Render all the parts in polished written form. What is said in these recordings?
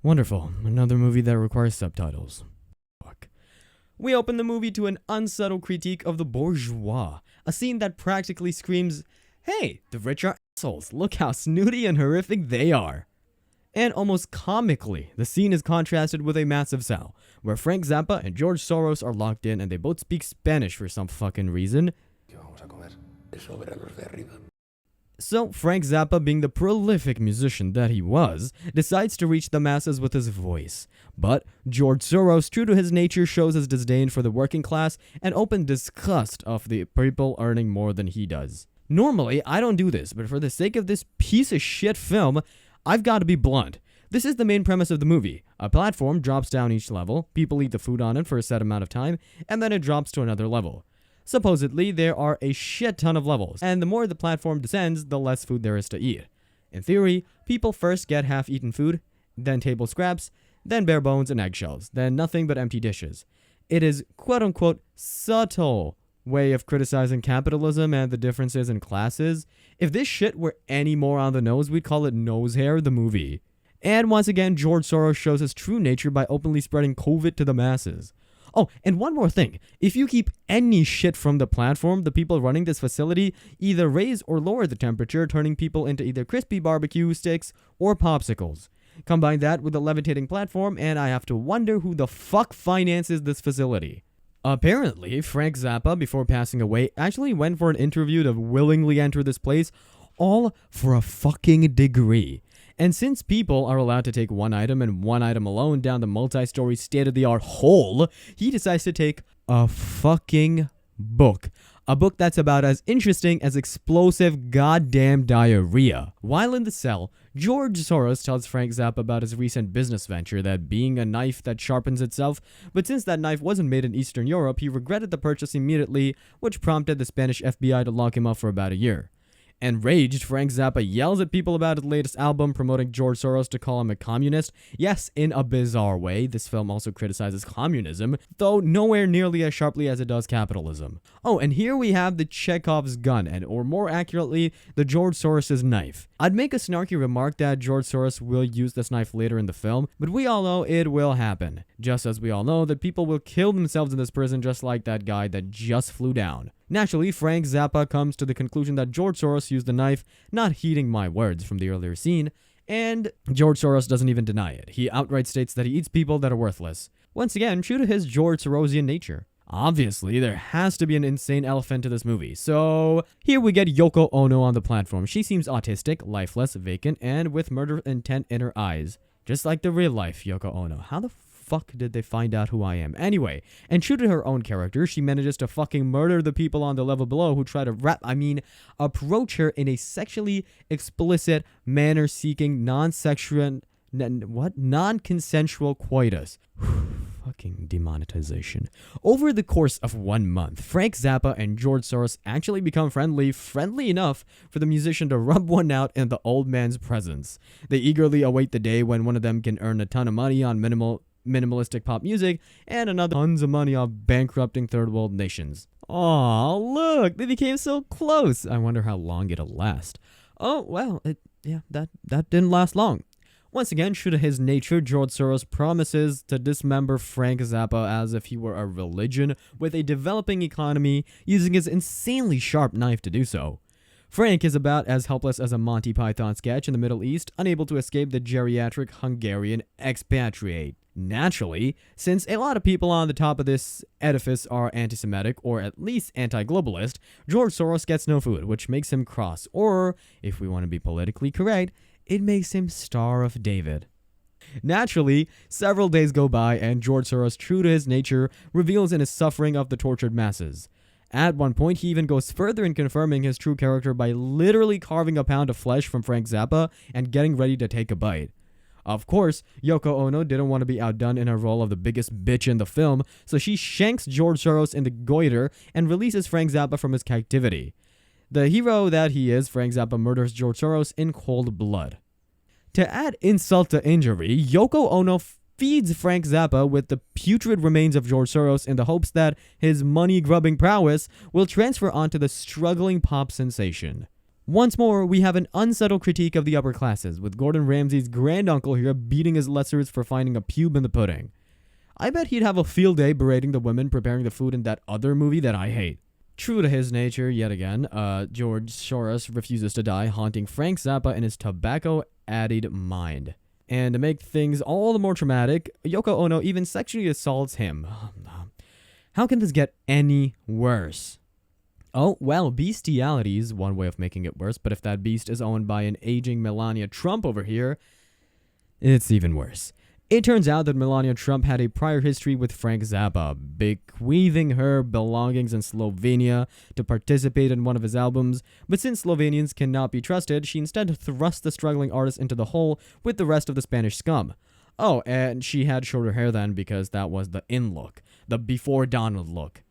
Wonderful. Another movie that requires subtitles. Fuck. We open the movie to an unsubtle critique of the bourgeois, a scene that practically screams, "Hey, the rich are assholes. Look how snooty and horrific they are." And almost comically, the scene is contrasted with a massive cell, where Frank Zappa and George Soros are locked in and they both speak Spanish for some fucking reason. So Frank Zappa, being the prolific musician that he was, decides to reach the masses with his voice. But George Soros, true to his nature, shows his disdain for the working class and open disgust of the people earning more than he does. Normally, I don't do this, but for the sake of this piece of shit film, I've got to be blunt. This is the main premise of the movie. A platform drops down each level, people eat the food on it for a set amount of time, and then it drops to another level. Supposedly, there are a shit ton of levels, and the more the platform descends, the less food there is to eat. In theory, people first get half-eaten food, then table scraps, then bare bones and eggshells, then nothing but empty dishes. It is quote-unquote subtle way of criticizing capitalism and the differences in classes. If this shit were any more on the nose, we'd call it Nose Hair the movie. And once again, George Soros shows his true nature by openly spreading COVID to the masses. Oh, and one more thing. If you keep any shit from the platform, the people running this facility either raise or lower the temperature, turning people into either crispy barbecue sticks or popsicles. Combine that with the levitating platform, and I have to wonder who the fuck finances this facility. Apparently, Frank Zappa, before passing away, actually went for an interview to willingly enter this place, all for a fucking degree. And since people are allowed to take one item and one item alone down the multi-story state-of-the-art hole, he decides to take a fucking book. A book that's about as interesting as explosive goddamn diarrhea. While in the cell, George Soros tells Frank Zappa about his recent business venture, that being a knife that sharpens itself, but since that knife wasn't made in Eastern Europe, he regretted the purchase immediately, which prompted the Spanish FBI to lock him up for about a year. Enraged, Frank Zappa yells at people about his latest album, promoting George Soros to call him a communist. Yes, in a bizarre way, this film also criticizes communism, though nowhere nearly as sharply as it does capitalism. Oh, and here we have the Chekhov's gun, or more accurately, the George Soros' knife. I'd make a snarky remark that George Soros will use this knife later in the film, but we all know it will happen. Just as we all know that people will kill themselves in this prison just like that guy that just flew down. Naturally, Frank Zappa comes to the conclusion that George Soros used the knife, not heeding my words from the earlier scene, and George Soros doesn't even deny it. He outright states that he eats people that are worthless. Once again, true to his George Sorosian nature. Obviously, there has to be an insane elephant to this movie, so here we get Yoko Ono on the platform. She seems autistic, lifeless, vacant, and with murder intent in her eyes. Just like the real life Yoko Ono. How the fuck did they find out who I am? Anyway, and true to her own character, she manages to fucking murder the people on the level below who try to approach her in a sexually explicit manner, seeking non-consensual coitus. Fucking demonetization. Over the course of 1 month, Frank Zappa and George Soros actually become friendly enough for the musician to rub one out in the old man's presence. They eagerly await the day when one of them can earn a ton of money on minimalistic pop music and another tons of money off bankrupting third world nations. Aw, look, they became so close. I wonder how long it'll last. Oh, well, that didn't last long. Once again, true to his nature, George Soros promises to dismember Frank Zappa as if he were a religion with a developing economy, using his insanely sharp knife to do so. Frank is about as helpless as a Monty Python sketch in the Middle East, unable to escape the geriatric Hungarian expatriate. Naturally, since a lot of people on the top of this edifice are anti-Semitic or at least anti-globalist, George Soros gets no food, which makes him cross, or, if we want to be politically correct, it makes him Star of David. Naturally, several days go by and George Soros, true to his nature, reveals in his suffering of the tortured masses. At one point, he even goes further in confirming his true character by literally carving a pound of flesh from Frank Zappa and getting ready to take a bite. Of course, Yoko Ono didn't want to be outdone in her role of the biggest bitch in the film, so she shanks George Soros in the goiter and releases Frank Zappa from his captivity. The hero that he is, Frank Zappa murders George Soros in cold blood. To add insult to injury, Yoko Ono feeds Frank Zappa with the putrid remains of George Soros in the hopes that his money-grubbing prowess will transfer onto the struggling pop sensation. Once more, we have an unsettled critique of the upper classes, with Gordon Ramsay's granduncle here beating his lessers for finding a pube in the pudding. I bet he'd have a field day berating the women preparing the food in that other movie that I hate. True to his nature, yet again, George Soros refuses to die, haunting Frank Zappa in his tobacco-addled mind. And to make things all the more traumatic, Yoko Ono even sexually assaults him. How can this get any worse? Oh, well, bestiality is one way of making it worse, but if that beast is owned by an aging Melania Trump over here, it's even worse. It turns out that Melania Trump had a prior history with Frank Zappa, bequeathing her belongings in Slovenia to participate in one of his albums, but since Slovenians cannot be trusted, she instead thrust the struggling artist into the hole with the rest of the Spanish scum. Oh, and she had shorter hair then because that was the in look, the before Donald look.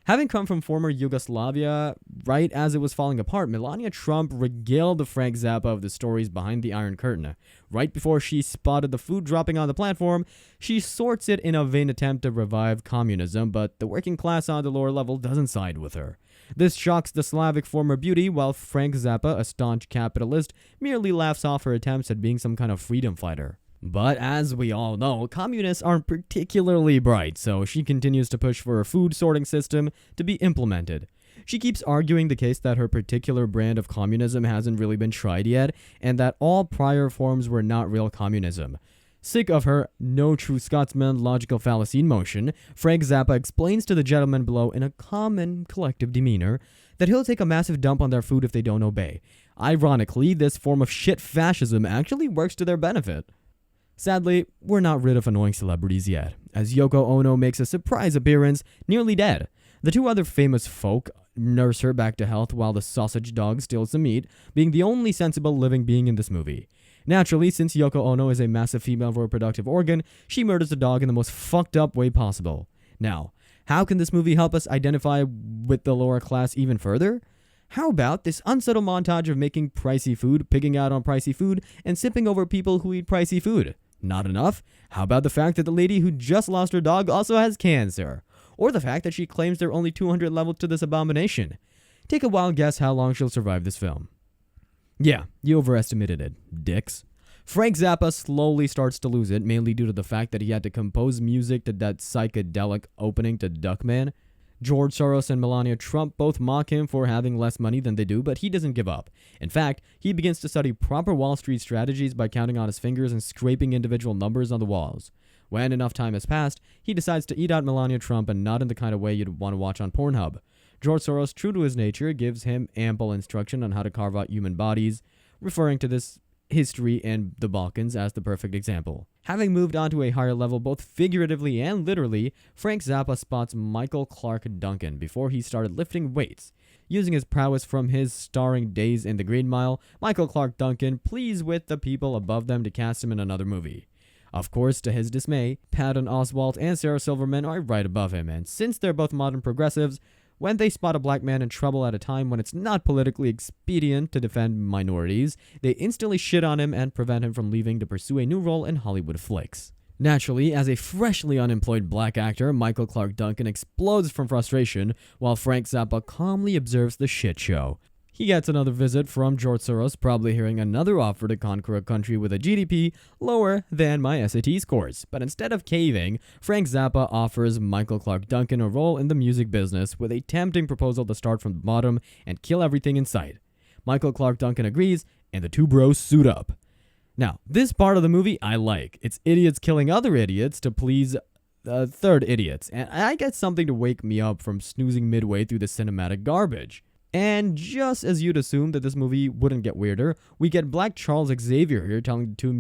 Having come from former Yugoslavia, right as it was falling apart, Melania Trump regaled Frank Zappa of the stories behind the Iron Curtain. Right before she spotted the food dropping on the platform, she sorts it in a vain attempt to revive communism, but the working class on the lower level doesn't side with her. This shocks the Slavic former beauty, while Frank Zappa, a staunch capitalist, merely laughs off her attempts at being some kind of freedom fighter. But as we all know, communists aren't particularly bright, so she continues to push for a food sorting system to be implemented. She keeps arguing the case that her particular brand of communism hasn't really been tried yet, and that all prior forms were not real communism. Sick of her no true Scotsman logical fallacy in motion, Frank Zappa explains to the gentlemen below in a calm and collective demeanor that he'll take a massive dump on their food if they don't obey. Ironically, this form of shit fascism actually works to their benefit. Sadly, we're not rid of annoying celebrities yet, as Yoko Ono makes a surprise appearance, nearly dead. The two other famous folk nurse her back to health while the sausage dog steals the meat, being the only sensible living being in this movie. Naturally, since Yoko Ono is a massive female reproductive organ, she murders the dog in the most fucked up way possible. Now, how can this movie help us identify with the lower class even further? How about this unsettled montage of making pricey food, pigging out on pricey food, and sipping over people who eat pricey food? Not enough? How about the fact that the lady who just lost her dog also has cancer? Or the fact that she claims there are only 200 levels to this abomination? Take a wild guess how long she'll survive this film. Yeah, you overestimated it, dicks. Frank Zappa slowly starts to lose it, mainly due to the fact that he had to compose music to that psychedelic opening to Duckman. George Soros and Melania Trump both mock him for having less money than they do, but he doesn't give up. In fact, he begins to study proper Wall Street strategies by counting on his fingers and scraping individual numbers on the walls. When enough time has passed, he decides to eat out Melania Trump, and not in the kind of way you'd want to watch on Pornhub. George Soros, true to his nature, gives him ample instruction on how to carve out human bodies, referring to this history in the Balkans as the perfect example. Having moved on to a higher level both figuratively and literally, Frank Zappa spots Michael Clark Duncan before he started lifting weights. Using his prowess from his starring days in The Green Mile, Michael Clark Duncan pleads with the people above them to cast him in another movie. Of course, to his dismay, Patton Oswalt and Sarah Silverman are right above him, and since they're both modern progressives, when they spot a black man in trouble at a time when it's not politically expedient to defend minorities, they instantly shit on him and prevent him from leaving to pursue a new role in Hollywood flicks. Naturally, as a freshly unemployed black actor, Michael Clark Duncan explodes from frustration while Frank Zappa calmly observes the shit show. He gets another visit from George Soros, probably hearing another offer to conquer a country with a GDP lower than my SAT scores. But instead of caving, Frank Zappa offers Michael Clark Duncan a role in the music business with a tempting proposal to start from the bottom and kill everything in sight. Michael Clark Duncan agrees, and the two bros suit up. Now, this part of the movie I like. It's idiots killing other idiots to please third idiots, and I get something to wake me up from snoozing midway through the cinematic garbage. And just as you'd assume that this movie wouldn't get weirder, we get Black Charles Xavier here telling the two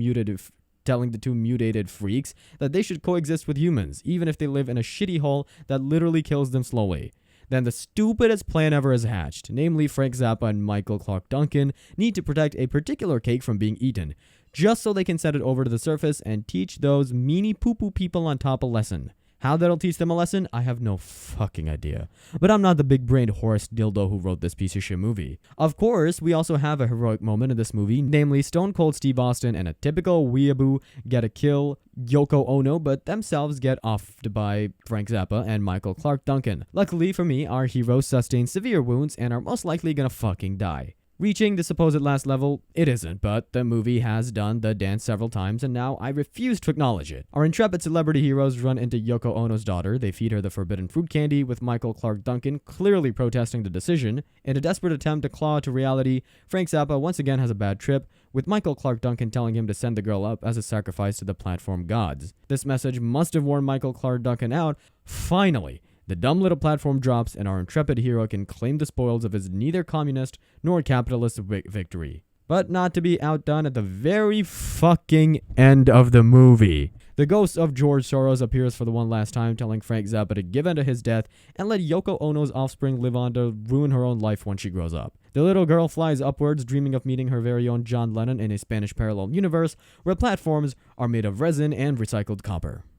mutated freaks that they should coexist with humans, even if they live in a shitty hole that literally kills them slowly. Then the stupidest plan ever is hatched, namely Frank Zappa and Michael Clark Duncan need to protect a particular cake from being eaten, just so they can set it over to the surface and teach those meanie poo-poo people on top a lesson. How that'll teach them a lesson, I have no fucking idea. But I'm not the big-brained Horace Dildo who wrote this piece of shit movie. Of course, we also have a heroic moment in this movie, namely Stone Cold Steve Austin and a typical weeaboo get a kill Yoko Ono, but themselves get offed by Frank Zappa and Michael Clark Duncan. Luckily for me, our heroes sustain severe wounds and are most likely gonna fucking die. Reaching the supposed last level, it isn't, but the movie has done the dance several times and now I refuse to acknowledge it. Our intrepid celebrity heroes run into Yoko Ono's daughter. They feed her the forbidden fruit candy, with Michael Clark Duncan clearly protesting the decision. In a desperate attempt to claw to reality, Frank Zappa once again has a bad trip, with Michael Clark Duncan telling him to send the girl up as a sacrifice to the platform gods. This message must have worn Michael Clark Duncan out. Finally, the dumb little platform drops and our intrepid hero can claim the spoils of his neither communist nor capitalist victory. But not to be outdone, at the very fucking end of the movie, the ghost of George Soros appears for the one last time, telling Frank Zappa to give in to his death and let Yoko Ono's offspring live on to ruin her own life when she grows up. The little girl flies upwards, dreaming of meeting her very own John Lennon in a Spanish parallel universe where platforms are made of resin and recycled copper.